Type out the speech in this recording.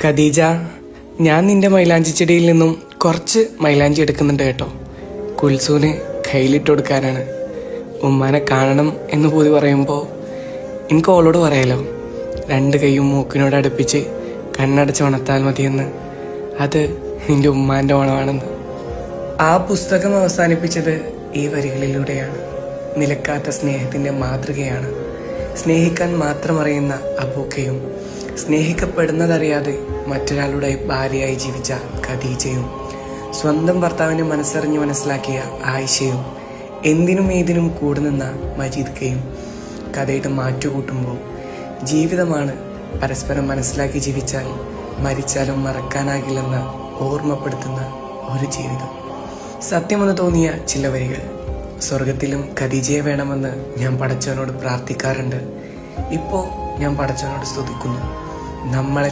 ഖദീജ, ഞാൻ നിന്റെ മൈലാഞ്ചി ചെടിയിൽ നിന്നും കുറച്ച് മൈലാഞ്ചി എടുക്കുന്നുണ്ട് കേട്ടോ. കുൽസൂന് കയ്യിലിട്ട് കൊടുക്കാനാണ്. ഉമ്മാനെ കാണണം എന്ന് പോയി പറയുമ്പോൾ എനിക്ക് ഓളോട് പറയാലോ, 2 കൈയും മൂക്കിനോട് അടുപ്പിച്ച് കണ്ണടച്ച് ഉണർത്താൽ മതിയെന്ന്. അത് നിന്റെ ഉമ്മാൻ്റെ ഓണമാണെന്ന്. ആ പുസ്തകം അവസാനിപ്പിച്ചത് ഈ വരികളിലൂടെയാണ്. നിലക്കാത്ത സ്നേഹത്തിൻ്റെ മാതൃകയാണ്. സ്നേഹിക്കാൻ മാത്രം അറിയുന്ന അബൂക്കയും സ്നേഹിക്കപ്പെടുന്നതറിയാതെ മറ്റൊരാളുടെ ഭാര്യയായി ജീവിച്ച ഖദീജയും സ്വന്തം ഭർത്താവിനെ മനസ്സറിഞ്ഞ് മനസ്സിലാക്കിയ ആയിഷയും എന്തിനും ഏതിനും കൂടുനിന്ന മജീദ്ക്കയും കഥയുടെ മാറ്റുകൂട്ടുമ്പോൾ ജീവിതമാണ് പരസ്പരം മനസ്സിലാക്കി ജീവിച്ചാൽ മരിച്ചാലും മറക്കാനാകില്ലെന്ന് ഓർമ്മപ്പെടുത്തുന്ന ഒരു ജീവിതം. സത്യമെന്ന് തോന്നിയ ചില വരികൾ. സ്വർഗത്തിലും ഖദീജയെ വേണമെന്ന് ഞാൻ പടച്ചവനോട് പ്രാർത്ഥിക്കാറുണ്ട്. ഇപ്പോൾ ഞാൻ പടച്ചവനോട് സ്തുതിക്കുന്നു. നമ്മളെ